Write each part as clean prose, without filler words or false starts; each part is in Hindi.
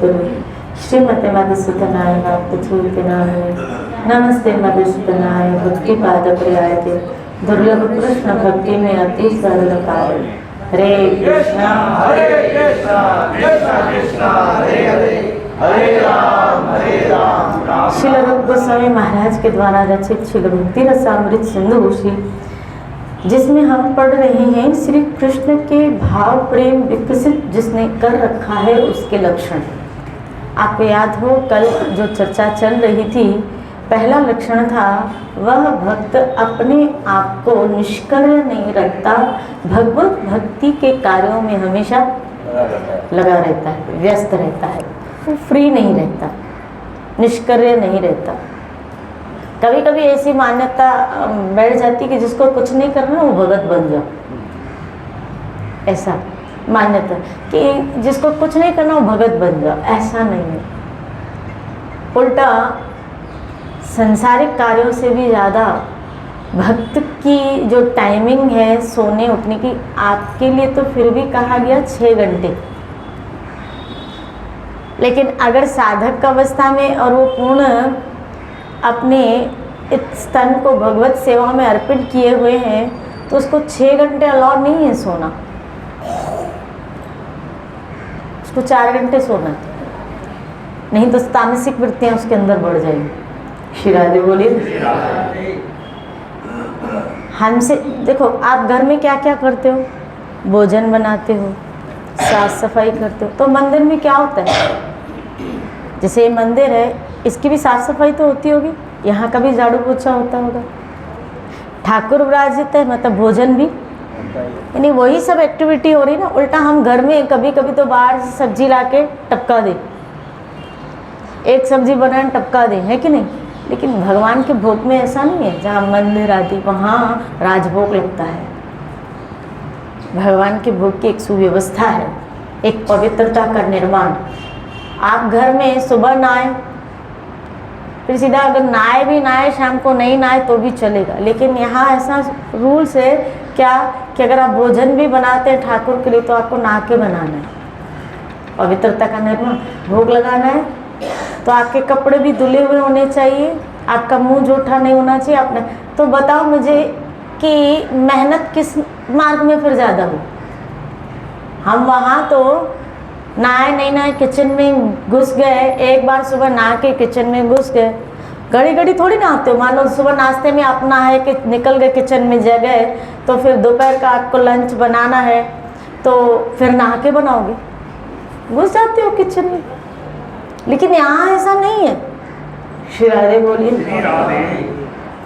कल्पतरु श्रीमते मधुसूदनाय नामने नमस्ते मधुसूदनाय भक्तिपादप्रियायते दुर्लभ कृष्ण भक्ति में अति सरल कार्य। हरे कृष्णा कृष्णा कृष्णा हरे हरे हरे राम श्रील रूप गोस्वामी महाराज के द्वारा रचित श्रील भक्ति रसामृत सिंधु, जिसमें हम पढ़ रहे हैं श्री कृष्ण के भाव प्रेम विकसित जिसने कर रखा है उसके लक्षण। आपको याद हो कल जो चर्चा चल रही थी, पहला लक्षण था वह भक्त अपने आप को निष्क्रिय नहीं रखता, भगवत भक्ति के कार्यों में हमेशा लगा रहता है, व्यस्त रहता है, वो फ्री नहीं रहता, निष्क्रिय नहीं रहता। कभी कभी ऐसी मान्यता बैठ जाती कि जिसको कुछ नहीं करना वो भगत बन जाओ, ऐसा मान्यता कि जिसको कुछ नहीं करना वो भगत बन जाओ। ऐसा नहीं है, उल्टा संसारिक कार्यों से भी ज़्यादा भक्त की जो टाइमिंग है सोने उठने की, आपके लिए तो फिर भी कहा गया 6 घंटे, लेकिन अगर साधक अवस्था में और वो पूर्ण अपने इस तन को भगवत सेवा में अर्पित किए हुए हैं तो उसको 6 घंटे अलाउ नहीं है सोना, उसको 4 घंटे सोना, नहीं तो तामसिक वृत्तियां उसके अंदर बढ़ जाएंगी। श्री राधे बोलिए। हमसे देखो, आप घर में क्या क्या करते हो, भोजन बनाते हो, साफ सफाई करते हो, तो मंदिर में क्या होता है, जैसे ये मंदिर है इसकी भी साफ सफाई तो होती होगी, यहाँ का भी झाड़ू पोछा होता होगा, ठाकुर विराजित है मतलब भोजन भी, यानी वही सब एक्टिविटी हो रही ना। उल्टा हम घर में कभी कभी तो बाहर से सब्जी लाके टपका दे, एक सब्जी बनाए टपका दे, है कि नहीं, लेकिन भगवान के भोग में ऐसा नहीं है। जहाँ मंदिर आदि वहाँ राजभोग लगता है, भगवान के भोग की एक सुव्यवस्था है, एक पवित्रता का निर्माण। आप घर में सुबह नहाए फिर सीधा, अगर नहाए भी नहाए शाम को नहीं नहाए तो भी चलेगा, लेकिन यहाँ ऐसा रूल्स है क्या कि अगर आप भोजन भी बनाते हैं ठाकुर के लिए तो आपको नहा के बनाना है, पवित्रता का निर्माण। भोग लगाना है तो आपके कपड़े भी धुले हुए होने चाहिए, आपका मुंह जूठा नहीं होना चाहिए। आपने तो बताओ मुझे कि मेहनत किस मार्ग में फिर ज़्यादा हो। हम वहाँ तो नहाए नहीं नहाए किचन में घुस गए, एक बार सुबह नहा के किचन में घुस गए, घड़ी घड़ी थोड़ी नहाते हो। मान लो सुबह नाश्ते में आप नहाए कि निकल गए किचन में जगह, तो फिर दोपहर का आपको लंच बनाना है तो फिर नहा के बनाओगे, घुस जाते हो किचन में। लेकिन यहाँ ऐसा नहीं है। श्री राधे बोलिए।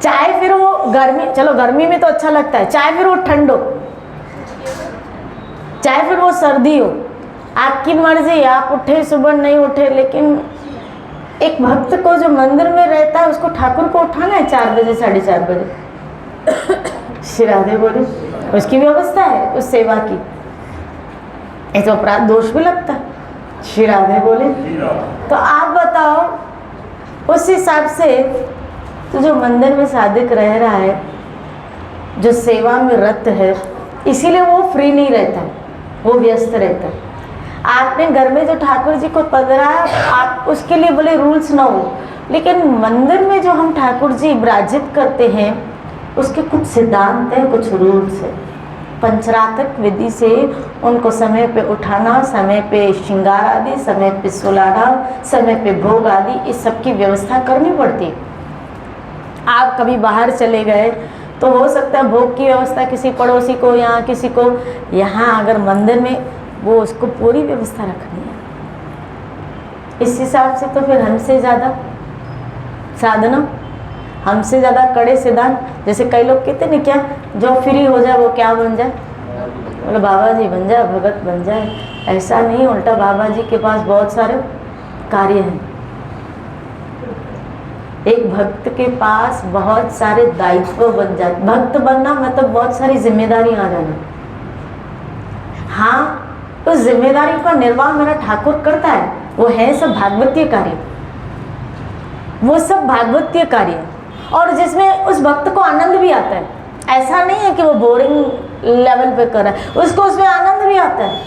चाहे फिर वो गर्मी, चलो गर्मी में तो अच्छा लगता है, चाहे फिर वो ठंड हो, चाहे फिर वो सर्दी हो, आपकी मर्जी, आप उठे सुबह नहीं उठे, लेकिन एक भक्त को जो मंदिर में रहता है उसको ठाकुर को उठाना है 4 बजे 4:30 बजे। श्री राधे बोली, उसकी व्यवस्था है उस सेवा की, ऐसे अपराध दोष भी लगता है। श्री राधे बोले। तो आप बताओ उस हिसाब से तो जो मंदिर में साधक रह रहा है, जो सेवा में रत है, इसीलिए वो फ्री नहीं रहता, वो व्यस्त रहता है। आपने घर में जो ठाकुर जी को पधराया, आप उसके लिए बोले रूल्स ना हो, लेकिन मंदिर में जो हम ठाकुर जी विराजित करते हैं उसके कुछ सिद्धांत हैं, कुछ रूल्स हैं। पंचरात्रक विधि से उनको समय पे उठाना, समय पे श्रृंगार आदि, समय पे सुलाना, समय पे भोग आदि, इस सब की व्यवस्था करनी पड़ती है। आप कभी बाहर चले गए तो हो सकता है भोग की व्यवस्था किसी पड़ोसी को, यहाँ किसी को, यहाँ अगर मंदिर में वो उसको पूरी व्यवस्था रखनी है। इस हिसाब से तो फिर हमसे ज़्यादा साधना, हमसे ज़्यादा कड़े सिद्धांत। जैसे कई लोग कहते हैं क्या, जो फ्री हो जाए वो क्या बन जाए, बोले बाबा जी बन जाए, भगत बन जाए। ऐसा नहीं, उल्टा बाबा जी के पास बहुत सारे कार्य हैं। एक भक्त के पास बहुत सारे दायित्व बन जाते। भक्त बनना मतलब बहुत सारी जिम्मेदारी आ जाना। हाँ, उस जिम्मेदारी का निर्वाह मेरा ठाकुर करता है, वो है सब भागवतीय कार्य, वो सब भागवतीय कार्य, और जिसमें उस भक्त को आनंद भी आता है। ऐसा नहीं है कि वो बोरिंग लेवल पे कर रहा है, उसको उसमें आनंद भी आता है,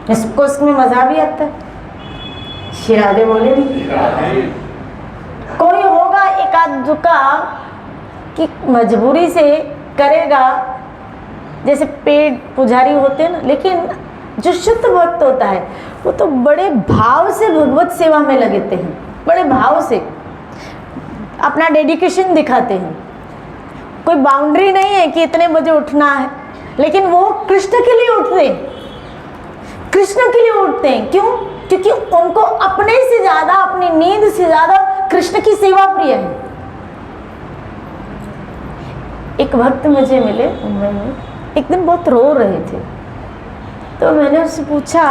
उसको उसमें मजा भी आता है। श्री राधे बोले। कोई होगा एक आध दुका कि मजबूरी से करेगा, जैसे पेड़ पुजारी होते हैं ना, लेकिन जो शुद्ध भक्त होता है वो तो बड़े भाव से भगवत सेवा में लगते हैं, बड़े भाव से अपना डेडिकेशन दिखाते हैं। कोई बाउंड्री नहीं है कि इतने बजे उठना है, लेकिन वो कृष्ण के लिए उठते हैं, कृष्ण के लिए उठते हैं। क्यों? क्योंकि उनको अपने से ज्यादा, अपनी नींद से ज्यादा कृष्ण की सेवा प्रिय है। एक भक्त मुझे मिले मुंबई में, एक दिन बहुत रो रहे थे, तो मैंने उससे पूछा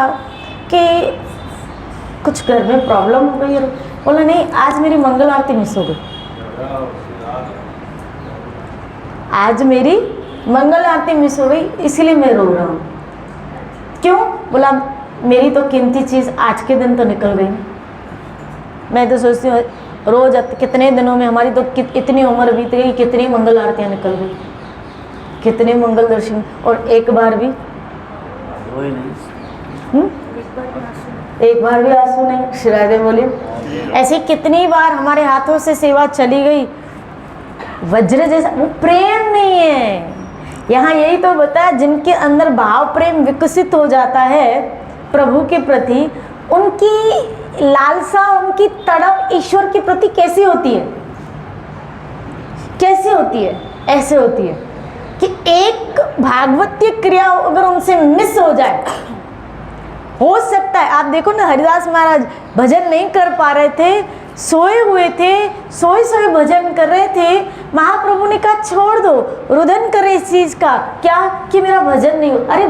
कि कुछ घर में प्रॉब्लम हो गई? बोला नहीं, आज मेरी मंगल आरती मिस हो गई, आज मेरी मंगल आरती मिस हो गई, इसलिए मैं रो रहा हूँ। क्यों? बोला मेरी तो कीमती चीज़ आज के दिन तो निकल गई। मैं तो सोचती हूँ रोज कितने दिनों में हमारी तो इतनी उम्र बीत गई, कितनी मंगल आरतियाँ निकल गई, कितने मंगल दर्शन, और एक बार भी एक बार भी आंसू नहीं। श्री राधे बोले। ऐसे कितनी बार हमारे हाथों से सेवा चली गई, वज्र जैसा, वो प्रेम नहीं है। यहाँ यही तो बताया, जिनके अंदर भाव प्रेम विकसित हो जाता है प्रभु के प्रति, उनकी लालसा, उनकी तड़प ईश्वर के प्रति कैसी होती है? कैसी होती है? ऐसे होती है कि एक भागवतीय क्रिया अगर उनसे मिस हो जाए, हो सकता है, आप देखो ना हरिदास महाराज भजन नहीं कर पा रहे थे, सोए हुए थे, सोए सोए भजन कर रहे थे, महाप्रभु ने कहा छोड़ दो, रुदन करे इस चीज का, क्या कि मेरा भजन नहीं हो। अरे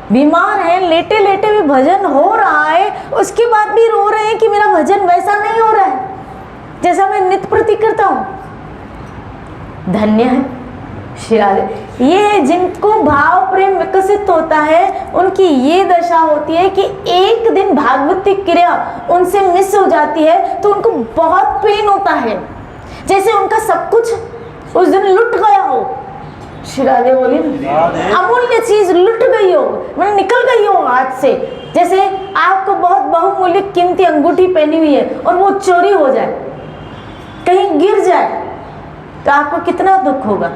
बीमार है, लेटे लेटे भी भजन हो रहा है, उसके बाद भी रो रहे हैं कि मेरा भजन वैसा नहीं हो रहा है जैसा मैं नित्य प्रति करता हूँ। धन्य है श्री राधे। ये जिनको भाव प्रेम विकसित होता है, उनकी ये दशा होती है कि एक दिन भागवती क्रिया उनसे मिस हो जाती है तो उनको बहुत पेन होता है, जैसे उनका सब कुछ उस दिन लुट गया हो। श्री राधे बोली, अमूल्य चीज लुट गई हो, मतलब निकल गई हो हाथ से। जैसे आपको बहुत बहुमूल्य कीमती अंगूठी पहनी हुई है और वो चोरी हो जाए, कहीं गिर जाए, तो आपको कितना दुख होगा।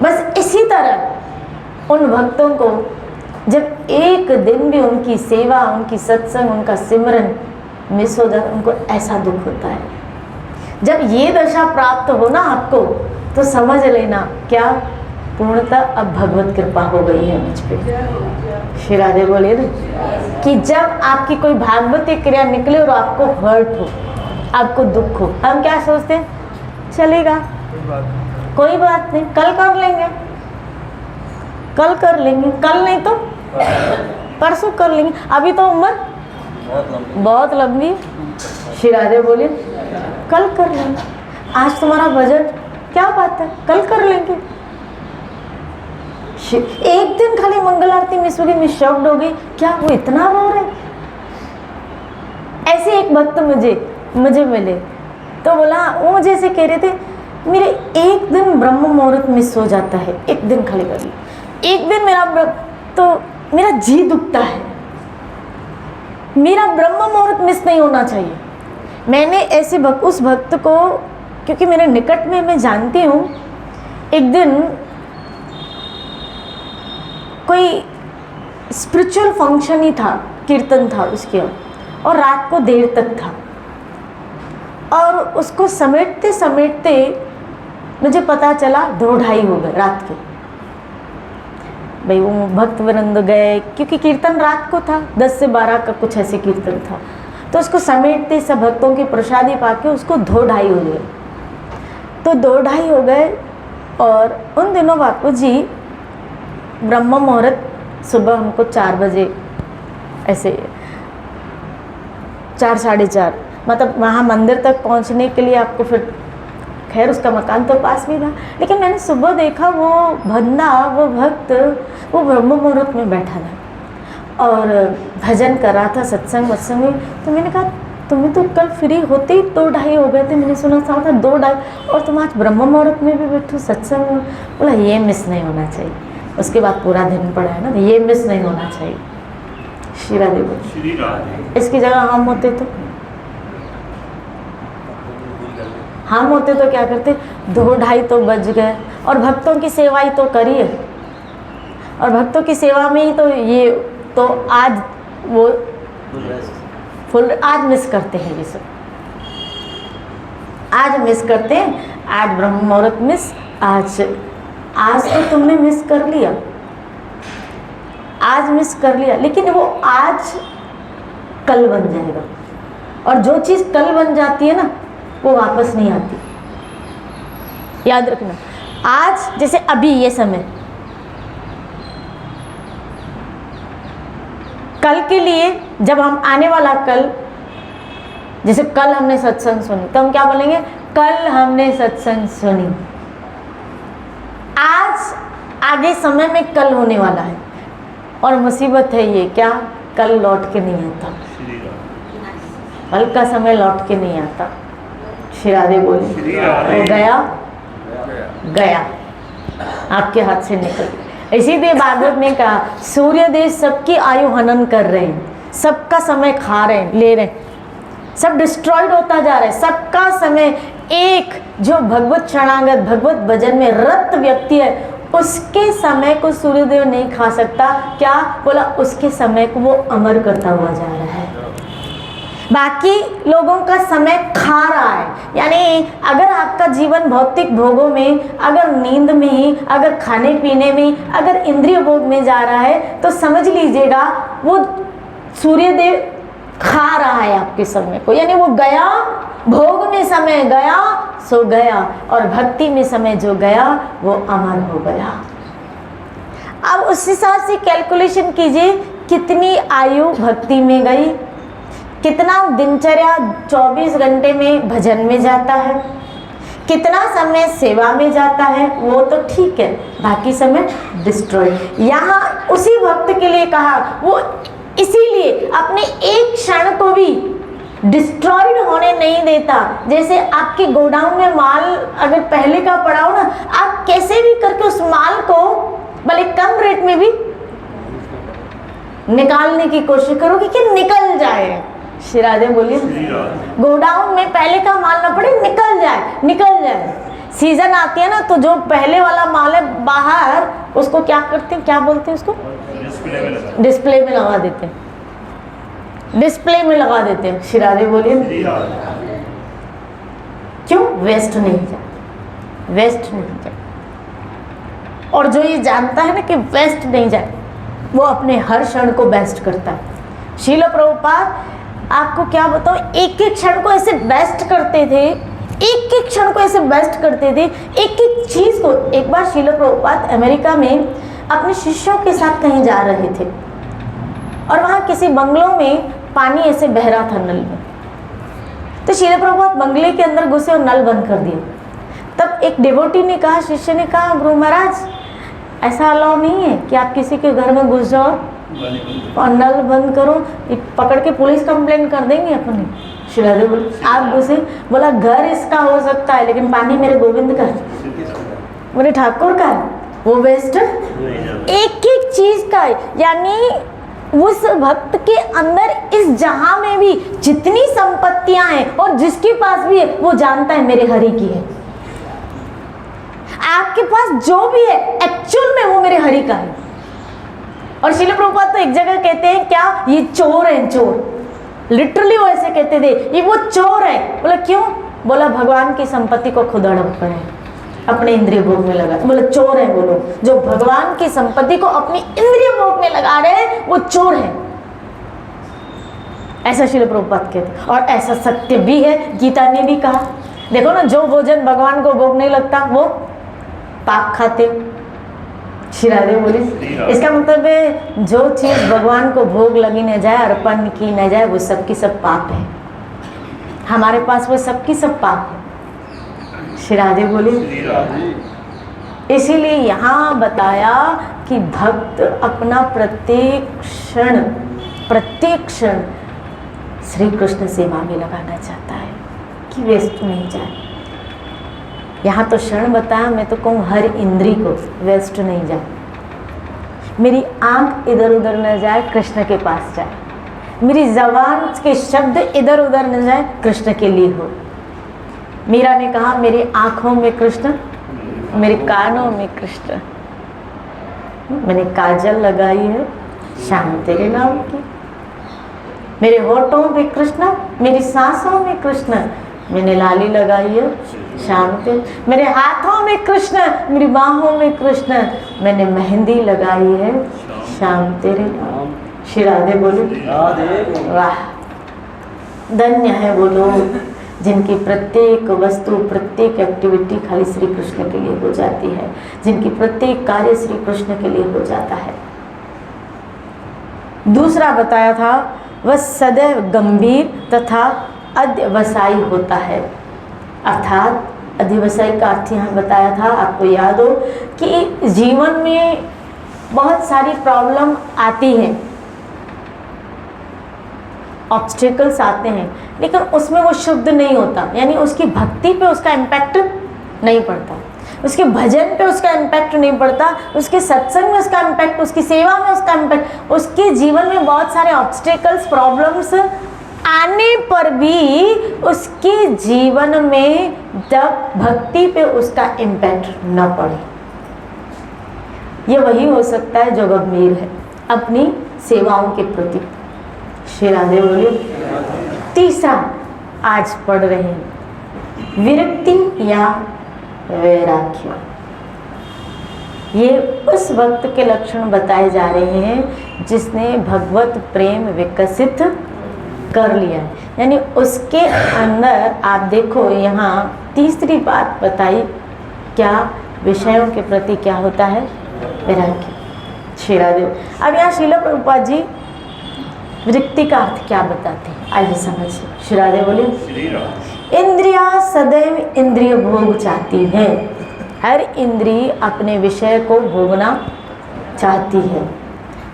बस इसी तरह उन भक्तों को जब एक दिन भी उनकी सेवा, उनकी सत्संग, उनका सिमरन मिस हो जाता, उनको ऐसा दुख होता है। जब ये दशा प्राप्त हो ना आपको, तो समझ लेना क्या पूर्णतः अब भगवत कृपा हो गई है मुझ पे। श्री राधे बोले ना कि जब आपकी कोई भागवती क्रिया निकले और आपको हर्ट हो, आपको दुख हो, हम क्या सोचते हैं, चलेगा कोई बात नहीं, कल कर लेंगे, कल कर लेंगे, कल नहीं तो परसों कर लेंगे, अभी तो उम्र बहुत लंबी। श्री राधे बोले कल कर लेंगे, आज तुम्हारा बजट क्या बात है, कल कर लेंगे। एक दिन खाली मंगल आरती मिस हो गई, मैं शॉक्ड हो गई, क्या वो इतना रो रहे। ऐसे एक भक्त मुझे मिले, तो बोला, वो मुझे ऐसे कह रहे थे, मेरे एक दिन ब्रह्म मुहूर्त मिस हो जाता है, एक दिन खाली कर ली, एक दिन तो मेरा जी दुखता है, मेरा ब्रह्म मुहूर्त मिस नहीं होना चाहिए। मैंने ऐसे उस भक्त को, क्योंकि मेरे निकट में मैं जानती हूँ, एक दिन कोई स्पिरिचुअल फंक्शन ही था, कीर्तन था उसके, और रात को देर तक था, और उसको समेटते समेटते मुझे पता चला 2-2:30 हो गए रात के। भाई वो भक्त वृंद गए, क्योंकि कीर्तन रात को था, 10 से 12 का कुछ ऐसे कीर्तन था, तो उसको समेटते सब भक्तों की प्रसादी पाके उसको 2-2:30 हो गए। तो 2-2:30 हो गए, और उन दिनों बापू जी ब्रह्म मुहूर्त सुबह हमको 4 बजे, ऐसे 4 साढ़े 4, मतलब वहाँ मंदिर तक पहुँचने के लिए आपको फिर, खैर उसका मकान तो पास में था, लेकिन मैंने सुबह देखा वो बंदा, वो भक्त, वो ब्रह्म मुहूर्त में बैठा था और भजन कर रहा था, सत्संग वत्संग में। तो मैंने कहा, तुम्हें तो कल फ्री होते ही 2-2:30 हो गए थे, मैंने सुना था 2-2:30, और तुम आज ब्रह्म मुहूर्त में भी बैठो सत्संग में। बोला ये मिस नहीं होना चाहिए। उसके बाद पूरा दिन पड़ा है ना, ये मिस नहीं होना चाहिए। श्री राधे बोले। इसकी जगह हम होते तो क्या करते, 2-2:30 तो बज गए और भक्तों की सेवा ही तो करिए, और भक्तों की सेवा में ही तो ये तो आज वो फुल आज मिस करते हैं, ये सब आज मिस करते हैं। आज ब्रह्म मुहूर्त मिस, आज तो तुमने मिस कर लिया, आज मिस कर लिया, लेकिन वो आज कल बन जाएगा, और जो चीज़ कल बन जाती है ना वो वापस नहीं आती, याद रखना। आज जैसे अभी ये समय, कल के लिए जब हम आने वाला कल, जैसे कल हमने सत्संग सुनी तो हम क्या बोलेंगे, कल हमने सत्संग सुनी। आज आगे समय में कल होने वाला है, और मुसीबत है ये क्या, कल लौट के नहीं आता, कल का समय लौट के नहीं आता। श्री राधे बोले, तो गया आपके हाथ से निकल गया। इसीलिए भागवत ने कहा, सूर्य देव सबकी आयु हनन कर रहे हैं, सबका समय खा रहे हैं, ले रहे हैं, सब डिस्ट्रॉयड होता जा रहा है, सबका समय। एक जो भगवत शरणागत भगवत भजन में रत व्यक्ति है, उसके समय को सूर्यदेव नहीं खा सकता। क्या बोला, उसके समय को वो अमर करता हुआ जा रहा है, बाकी लोगों का समय खा रहा है। यानी अगर आपका जीवन भौतिक भोगों में, अगर नींद में ही, अगर खाने पीने में, अगर इंद्रिय भोग में जा रहा है, तो समझ लीजिएगा वो सूर्यदेव खा रहा है आपके समय को। यानी वो गया, भोग में समय गया सो गया, और भक्ति में समय जो गया वो अमर हो गया। अब उस हिसाब से कैलकुलेशन कीजिए, कितनी आयु भक्ति में गई, कितना दिनचर्या 24 घंटे में भजन में जाता है, कितना समय सेवा में जाता है, वो तो ठीक है, बाकी समय डिस्ट्रॉय। यहाँ उसी भक्त के लिए कहा, वो इसीलिए अपने एक क्षण को भी डिस्ट्रॉयड होने नहीं देता। जैसे आपके गोडाउन में माल अगर पहले का पड़ा हो ना, आप कैसे भी करके उस माल को भले कम रेट में भी निकालने की कोशिश करोगे कि निकल जाए। श्री राधे बोलिए, गोडाउन में पहले का माल ना पड़े, निकल जाए। सीजन आती है ना, तो जो पहले वाला माल है बाहर, उसको क्या करते हैं, क्या बोलते हैं उसको, डिस्प्ले में लगा देते हैं, डिस्प्ले में लगा देते हैं। श्री राधे बोलिए, क्यों, वेस्ट नहीं जाए, वेस्ट नहीं जाए। और जो ये जानता है ना कि वेस्ट नहीं जाए, वो अपने हर क्षण को बेस्ट करता है। श्रील प्रभुपाद आपको क्या बताओ, एक एक क्षण को ऐसे बेस्ट करते थे, एक एक क्षण को ऐसे बेस्ट करते थे, एक एक चीज को। एक बार श्रील प्रभुपाद अमेरिका में अपने शिष्यों के साथ कहीं जा रहे थे, और वहाँ किसी बंगलों में पानी ऐसे बह रहा था नल में। तो श्रील प्रभुपाद बंगले के अंदर घुसे और नल बंद कर दिया। तब एक डिवोटी ने कहा, शिष्य ने कहा, गुरु महाराज ऐसा अलाउ नहीं है कि आप किसी के घर में घुस जाओ और नल बंद करो, पकड़ के पुलिस कंप्लेंट कर देंगे अपनी। श्री राधे बोले, आप घुसे, बोला घर इसका हो सकता है लेकिन पानी मेरे गोविंद का, बोले ठाकुर का, वो बेस्ट एक एक चीज का। यानी उस भक्त के अंदर इस जहां में भी जितनी संपत्तियां हैं और जिसके पास भी है, वो जानता है मेरे हरि की है। आपके पास जो भी है एक्चुअल में वो मेरे हरि का है। और श्रील प्रभुपाद तो एक जगह कहते हैं, क्या ये चोर है, चोर, लिटरली वो ऐसे कहते थे, ये वो चोर है। बोला क्यों, बोला भगवान की संपत्ति को खुद हड़प रहे हैं, अपने इंद्रिय भोग में लगा। बोले चोर है बोलो, जो भगवान की संपत्ति को अपनी इंद्रिय भोग में लगा रहे हैं वो चोर है। ऐसा श्रील प्रभुपाद कहते, और ऐसा सत्य भी है। गीता ने भी कहा, देखो ना, जो भोजन भगवान को भोग नहीं लगता वो पाप खाते। श्री राधे बोली, इसका मतलब है जो चीज भगवान को भोग लगी न जाए, अर्पण की न जाए, वो सब की सब पाप है। हमारे पास वो सब की सब पाप है। श्री राधे बोली, इसीलिए यहाँ बताया कि भक्त अपना प्रत्येक क्षण श्री कृष्ण सेवा में लगाना चाहता है कि वेस्ट नहीं जाए। यहाँ तो क्षण बताया, मैं तो कहूँ हर इंद्री को वेस्ट नहीं जाए। मेरी आंख इधर उधर न जाए, कृष्ण के पास जाए। मेरी जबान के शब्द इधर उधर न जाए, कृष्ण के लिए हो। मीरा ने कहा मेरी आंखों में कृष्ण, मेरे कानों में कृष्ण, मैंने काजल लगाई है श्याम तेरे नाम की। मेरे होठों में कृष्ण, मेरी सांसों में कृष्ण, मैंने लाली लगाई है श्याम तेरे। मेरे हाथों में कृष्ण, मेरी बाहों में कृष्ण, मैंने मेहंदी लगाई है श्याम तेरे नाम। श्री राधे बोलो। वाह, धन्य है वो लोग जिनकी प्रत्येक वस्तु, प्रत्येक एक्टिविटी खाली श्री कृष्ण के लिए हो जाती है, जिनकी प्रत्येक कार्य श्री कृष्ण के लिए हो जाता है। दूसरा बताया था वह सदैव गंभीर तथा अध्यवसायी होता है। अर्थात अध्यवसायी का अर्थ यहाँ बताया था, आपको याद हो कि जीवन में बहुत सारी प्रॉब्लम आती हैं, ऑब्स्टेकल्स आते हैं, लेकिन उसमें वो शुद्ध नहीं होता, यानी उसकी भक्ति पे उसका इम्पैक्ट नहीं पड़ता, उसके भजन पे उसका इम्पैक्ट नहीं पड़ता, उसके सत्संग में उसका इम्पैक्ट, उसकी सेवा में उसका इम्पैक्ट। उसके जीवन में बहुत सारे ऑब्स्टेकल्स, प्रॉब्लम्स आने पर भी उसके जीवन में जब भक्ति पे उसका इम्पैक्ट न पड़े, ये वही हो सकता है जो गंभीर है अपनी सेवाओं के प्रति। श्री राधे बोलिए। तीसरा आज पढ़ रहे हैं विरक्ति या वैराग्य। ये उस वक्त के लक्षण बताए जा रहे हैं जिसने भगवत प्रेम विकसित कर लिया है, यानी उसके अंदर आप देखो यहाँ तीसरी बात बताई, क्या विषयों के प्रति क्या होता है, वैराग्य। श्री राधे। अब यहाँ श्रील प्रभुपाद जी विरक्ति का अर्थ क्या बताते हैं, आइए समझिए। श्री राधे बोले। इंद्रियां सदैव इंद्रिय भोग चाहती है। हर इंद्री अपने विषय को भोगना चाहती है,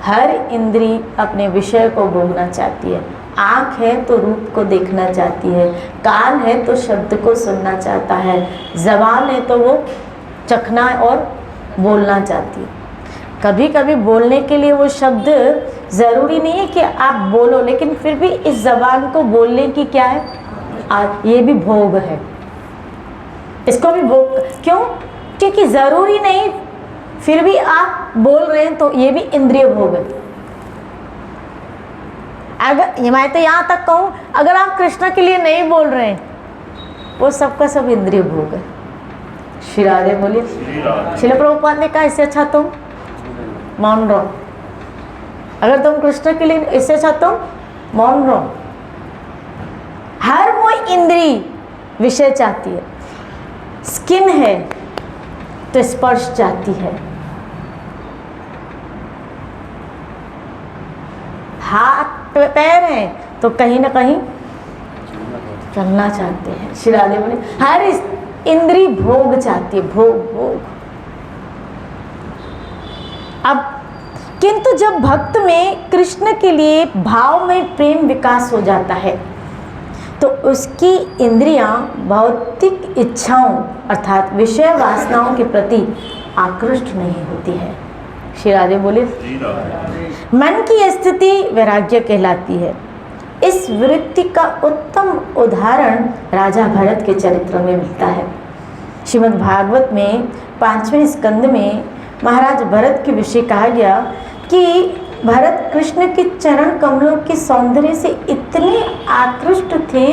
हर इंद्री अपने विषय को भोगना चाहती है। आँख है तो रूप को देखना चाहती है, कान है तो शब्द को सुनना चाहता है, जबान है तो वो चखना और बोलना चाहती है। कभी कभी बोलने के लिए वो शब्द ज़रूरी नहीं है कि आप बोलो, लेकिन फिर भी इस जबान को बोलने की क्या है, ये भी भोग है, इसको भी भोग। क्यों? क्योंकि ज़रूरी नहीं, फिर भी आप बोल रहे हैं तो ये भी इंद्रिय भोग है। अगर मैं तो यहाँ तक कहूँ, अगर आप कृष्ण के लिए नहीं बोल रहे हैं, वो सबका सब इंद्रिय भोग है। श्री राधे बोलिए। श्रील प्रभुपाद ने कहा इससे अच्छा तुम मौन रहो। अगर तुम कृष्ण के लिए, इससे अच्छा तुम मौन रहो। हर वो इंद्री विषय चाहती है। स्किन है तो स्पर्श चाहती है, हाथ पैर है तो कहीं ना कहीं चलना चाहते हैं। श्री राधे बोले। हर इंद्री भोग चाहती है, भोग भोग। अब किंतु जब भक्त में कृष्ण के लिए भाव में प्रेम विकास हो जाता है तो उसकी इंद्रियां भौतिक इच्छाओं अर्थात विषय वासनाओं के प्रति आकृष्ट नहीं होती है। श्री राधे बोले। मन की स्थिति वैराग्य कहलाती है। इस वृत्ति का उत्तम उदाहरण राजा भरत के चरित्र में मिलता है। श्रीमद् भागवत में 5वें स्कंद में महाराज भरत के विषय कहा गया कि भरत कृष्ण के चरण कमलों के सौंदर्य से इतने आकृष्ट थे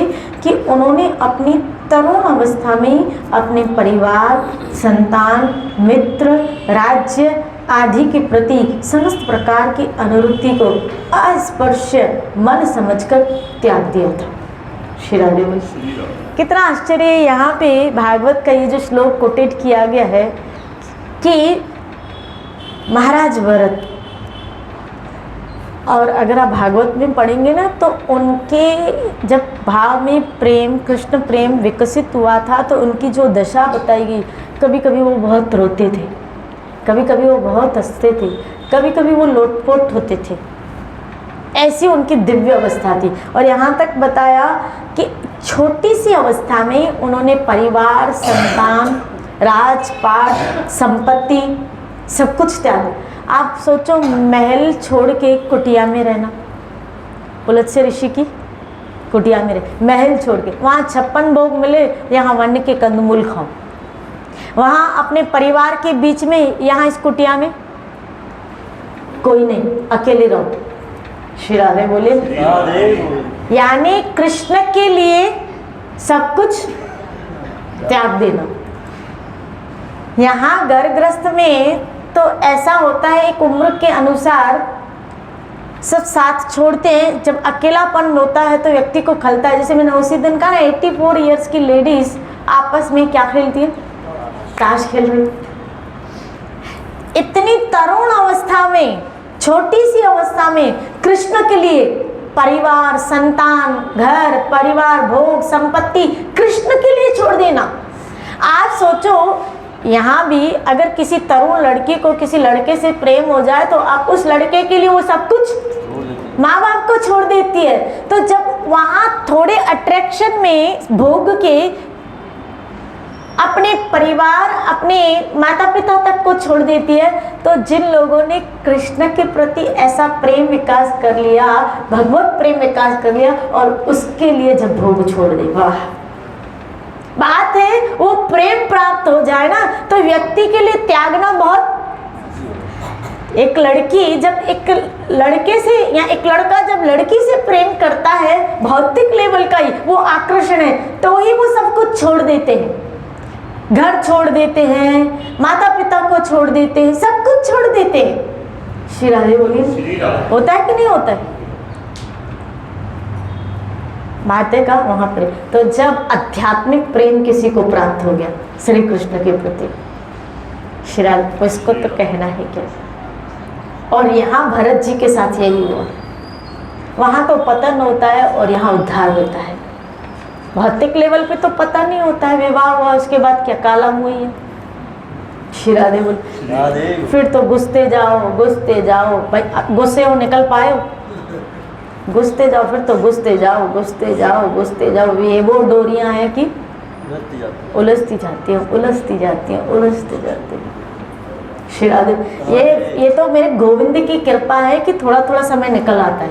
कि उन्होंने अपनी तरुण अवस्था में अपने परिवार, संतान, मित्र, राज्य आदि के प्रति समस्त प्रकार की अनुरक्ति को अस्पर्श्य मन समझकर त्याग दिया था। श्री राधे बोले। कितना आश्चर्य यहाँ पे भागवत का ये जो श्लोक कोटेट किया गया है कि महाराज भरत, और अगर आप भागवत में पढ़ेंगे ना तो उनके जब भाव में प्रेम, कृष्ण प्रेम विकसित हुआ था तो उनकी जो दशा बताई गई, कभी कभी वो बहुत रोते थे, कभी कभी वो बहुत हंसते थे, कभी कभी वो लोटपोट होते थे। ऐसी उनकी दिव्य अवस्था थी। और यहाँ तक बताया कि छोटी सी अवस्था में उन्होंने परिवार, संतान, राजपाट, संपत्ति सब कुछ त्याग, आप सोचो महल छोड़ के कुटिया में रहना, पुलत्स्य ऋषि की कुटिया में रहे, महल छोड़ के, वहाँ 56 भोग मिले, यहाँ वन के कंदमूल खाओ, वहाँ अपने परिवार के बीच में, यहाँ इस कुटिया में कोई नहीं, अकेले रहो। श्री राधे बोले। यानी कृष्ण के लिए सब कुछ त्याग देना। यहाँ गर्भगृहस्थ में तो ऐसा होता है, एक उम्र के अनुसार सब साथ छोड़ते हैं। जब अकेलापन होता है तो व्यक्ति को खलता है। जैसे मैंने उसी दिन कहा ना, 84 इयर्स की लेडीज आपस में क्या खेलती है, ताश खेल रही। इतनी तरुण अवस्था में, छोटी सी अवस्था में कृष्ण के लिए परिवार, संतान, घर परिवार, भोग संपत्ति कृष्ण के लिए छोड़ देना। आप सोचो, यहाँ भी अगर किसी तरुण लड़की को किसी लड़के से प्रेम हो जाए तो आप उस लड़के के लिए वो सब कुछ माँ बाप को छोड़ देती है। तो जब वहाँ थोड़े अट्रैक्शन में भोग के अपने परिवार, अपने माता पिता तक को छोड़ देती है, तो जिन लोगों ने कृष्ण के प्रति ऐसा प्रेम विकास कर लिया, भगवत प्रेम विकास कर लिया, और उसके लिए जब भोग छोड़ दे, वाह बात है। वो प्रेम प्राप्त हो जाए ना तो व्यक्ति के लिए त्यागना बहुत। एक लड़की जब एक लड़के से या एक लड़का जब लड़की से प्रेम करता है, भौतिक लेवल का ही वो आकर्षण है, तो ही वो सब कुछ छोड़ देते हैं, घर छोड़ देते हैं, माता पिता को छोड़ देते हैं, सब कुछ छोड़ देते हैं। श्री राधे बोलिए, होता है कि नहीं होता है? बातें का वहां पर। तो जब आध्यात्मिक प्रेम किसी को प्राप्त हो गया श्री कृष्ण के प्रति, श्री राधे, उसको तो कहना है क्या। और यहाँ भरत जी के साथ यही हुआ। वहाँ तो पतन होता है और यहाँ उद्धार होता है। भौतिक लेवल पे तो पता नहीं होता है, विवाह हुआ उसके बाद क्या कालम हुई है। श्री राधे बोल। फिर तो घुसते जाओ भाई, गुस्से हो निकल पाए हो, घुसते जाओ, फिर तो घुसते जाओ। ये वो डोरियां हैं कि उलझती जाती हैं। श्री राधे, ये तो मेरे गोविंद की कृपा है कि थोड़ा थोड़ा समय निकल आता है।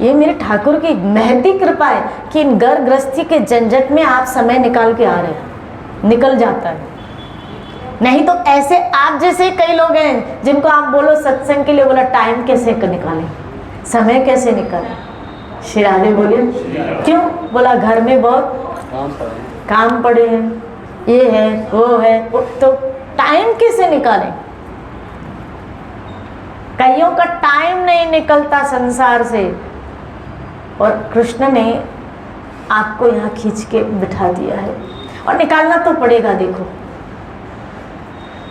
ये मेरे ठाकुर की महती कृपा है कि इन घर गृहस्थी के झंझट में आप समय निकाल के आ रहे हैं, निकल जाता है। नहीं तो ऐसे आप जैसे कई लोग हैं जिनको आप बोलो सत्संग के लिए, बोला टाइम कैसे निकालें, समय कैसे निकालें। श्री राधे बोलिए। क्यों? बोला घर में बहुत काम पड़े हैं, ये है वो है, तो टाइम कैसे निकालें। कईयों का टाइम नहीं निकलता संसार से, और कृष्ण ने आपको यहाँ खींच के बिठा दिया है, और निकालना तो पड़ेगा। देखो,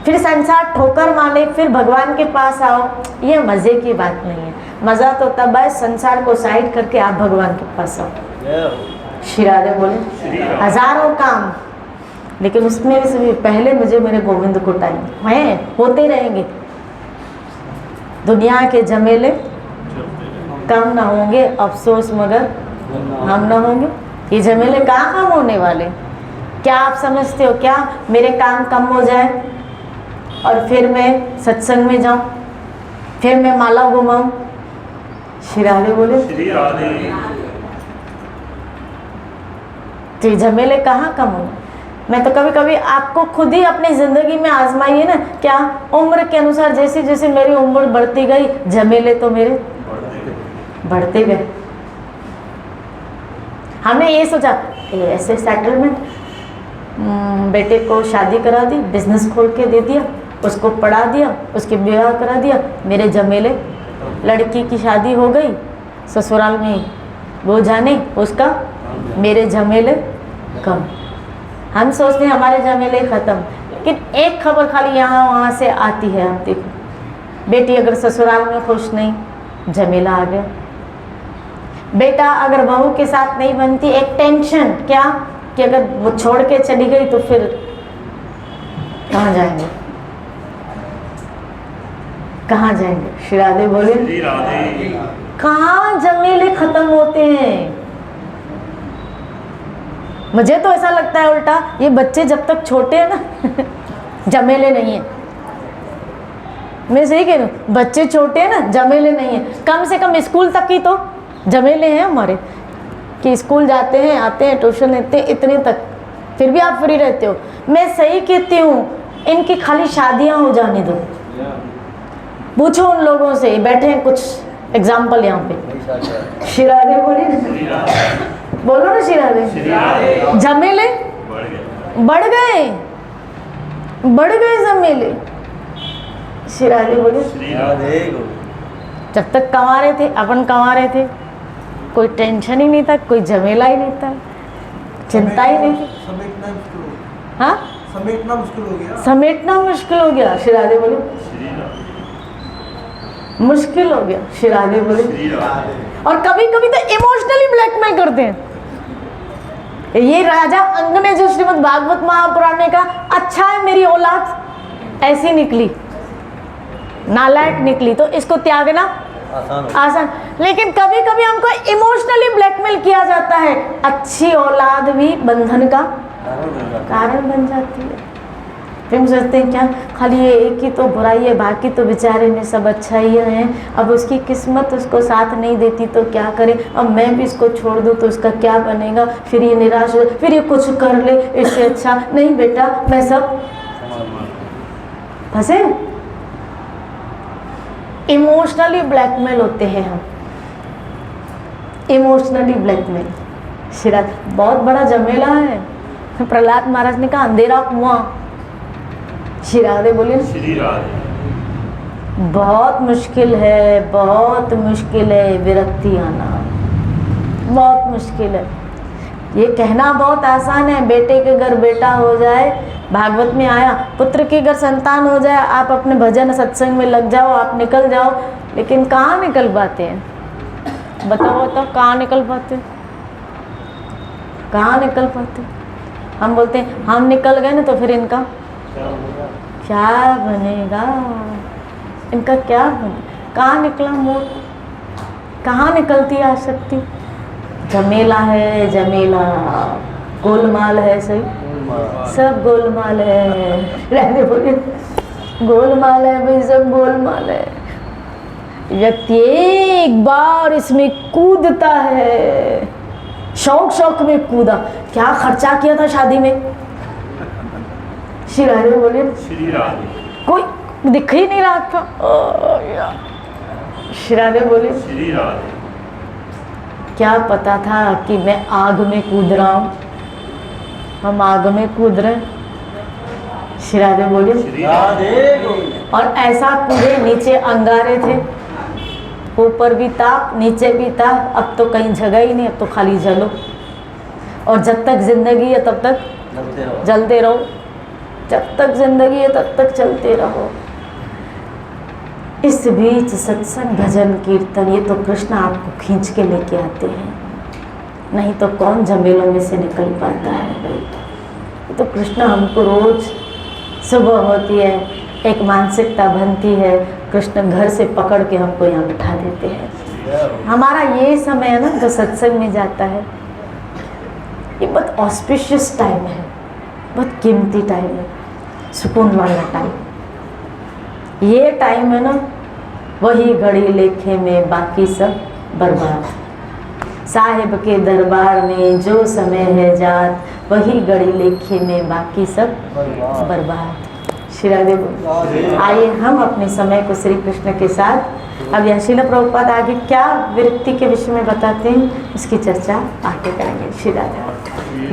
फिर संसार ठोकर मारे, फिर भगवान के पास आओ, ये मजे की बात नहीं है। मजा तो तब है संसार को साइड करके आप भगवान के पास आओ। श्री राधे बोले। हजारों काम, लेकिन उसमें से पहले मुझे मेरे गोविंद को टाइम है, होते रहेंगे। दुनिया के झमेले कम ना होंगे, अफसोस मगर हम ना होंगे। ये झमेले कहाँ कम होने वाले? क्या आप समझते हो क्या मेरे काम कम हो जाए और फिर मैं सत्संग में जाऊं, फिर मैं माला घुमाऊं? श्री राधे बोले। तो झमेले कहाँ कम होंगे? मैं तो कभी कभी आपको खुद ही अपनी जिंदगी में आजमाइए ना, क्या उम्र के अनुसार जैसे जैसे मेरी उम्र बढ़ती गई, झमेले तो मेरे बढ़ते गए। हमने ये सोचा ऐसे सेटलमेंट, बेटे को शादी करा दी, बिजनेस खोल के दे दिया, उसको पढ़ा दिया, उसके विवाह करा दिया, मेरे झमेले। लड़की की शादी हो गई, ससुराल में वो जाने उसका, मेरे झमेले कम। हम सोचते हैं हमारे झमेले खत्म, लेकिन एक खबर खाली यहाँ वहाँ से आती है। आप देखो, बेटी अगर ससुराल में खुश नहीं, झमेला आ गया। बेटा अगर बहू के साथ नहीं बनती, एक टेंशन, क्या कि अगर वो छोड़ के चली गई तो फिर कहाँ जाएंगे, कहाँ जाएंगे। श्री राधे बोले। कहाँ झमेले खत्म होते हैं। मुझे तो ऐसा लगता है उल्टा, ये बच्चे जब तक छोटे हैं ना झमेले नहीं है। मैं सही कह रही हूँ, बच्चे छोटे हैं ना, जमेले नहीं है। कम से कम स्कूल तक की तो जमेले हैं हमारे, कि स्कूल जाते हैं, आते हैं, ट्यूशन लेते हैं, इतने तक, फिर भी आप फ्री रहते हो। मैं सही कहती हूँ, इनकी खाली शादियाँ हो जाने दो। पूछो उन लोगों से, बैठे हैं कुछ एग्जाम्पल यहाँ पे, शिरारे बोलिए ना, बोलो ना शिरारे, जमेले बढ़ गए, बढ़ गए जमेले। शिरारे बोलिए। जब तक कमा रहे थे, अपन कमा रहे थे, कोई टेंशन ही नहीं था, कोई झमेला ही नहीं था, चिंता ही नहीं थी। हाँ, समेटना मुश्किल हो गया, समेटना मुश्किल हो गया। शिरारे बोले, मुश्किल हो गया। शिरारे बोले। और कभी कभी तो इमोशनली ब्लैकमेल करते हैं। ये राजा अंग ने जो श्रीमद् भागवत महापुराण में कहा, अच्छा है मेरी औलाद ऐसी निकली, नालायक निकली, तो इसको त्यागना आसान। लेकिन कभी कभी हमको इमोशनली ब्लैकमेल किया जाता है, अच्छी औलाद भी बंधन का कारण बन जाती है। फिर हम सोचते हैं क्या खाली ये एक ही तो बुराई है, बाकी तो बेचारे में सब अच्छाइयाँ हैं। अब उसकी किस्मत उसको साथ नहीं देती तो क्या करे, अब मैं भी इसको छोड़ दूँ तो उसका क्या बनेगा, फिर ये निराश हो, फिर ये कुछ कर ले, इससे अच्छा नहीं बेटा मैं सब फंसे। इमोशनली ब्लैकमेल होते हैं हम, इमोशनली ब्लैकमेल। शिरा बहुत बड़ा जमेला है। प्रहलाद महाराज ने कहा अंधेरा कुआं, शिराधे बोलिए, बहुत मुश्किल है, बहुत मुश्किल है विरक्ति आना, बहुत मुश्किल है। ये कहना बहुत आसान है, बेटे के घर बेटा हो जाए, भागवत में आया, पुत्र के घर संतान हो जाए, आप अपने भजन सत्संग में लग जाओ, आप निकल जाओ। लेकिन कहाँ निकल पाते हैं, बताओ तो कहाँ निकल पाते, कहाँ निकल पाते। हम बोलते हैं हम निकल गए ना तो फिर इनका क्या बनेगा, इनका क्या बने। कहाँ निकला मोर, कहाँ निकलती है आसक्ति। जमेला है, जमेला गोलमाल है, सही सब गोलमाल है। रहने बोले गोलमाल है भाई, सब गोलमाल है। व्यक्ति एक बार इसमें कूदता है, शौक शौक में कूदा, क्या खर्चा किया था शादी में। श्री राधे बोलिए, कोई दिख ही नहीं रहा था। श्री राधे बोलिए, क्या पता था कि मैं आग में कूद रहा हूँ, हम आग में कूद रहे। श्री राधे बोलिए। और ऐसा कूदे, नीचे अंगारे थे, ऊपर भी ताप, नीचे भी ताप, अब तो कहीं जगह ही नहीं, अब तो खाली जलो। और जब तक जिंदगी है तब तक जलते रहो, जब तक जिंदगी है तब तक चलते रहो। इस बीच सत्संग भजन कीर्तन, ये तो कृष्ण आपको खींच के लेके आते हैं, नहीं तो कौन झमेलों में से निकल पाता है भाई। ये तो कृष्ण हमको रोज सुबह होती है, एक मानसिकता बनती है, कृष्ण घर से पकड़ के हमको यहाँ बिठा देते हैं। हमारा ये समय है ना जो सत्संग में जाता है, ये बहुत ऑस्पिशियस टाइम है, बहुत कीमती टाइम है, सुकून वाला टाइम। ये टाइम है ना, वही घड़ी लेखे में बाकी सब बर्बाद। साहिब के दरबार में जो समय है जात, वही घड़ी लेखे में बाकी सब बर्बाद। श्री राधे बोल। आइए हम अपने समय को श्री कृष्ण के साथ, अब यह श्रील प्रभुपाद आगे क्या विरक्ति के विषय में बताते हैं, उसकी चर्चा आगे करेंगे। श्री राधे।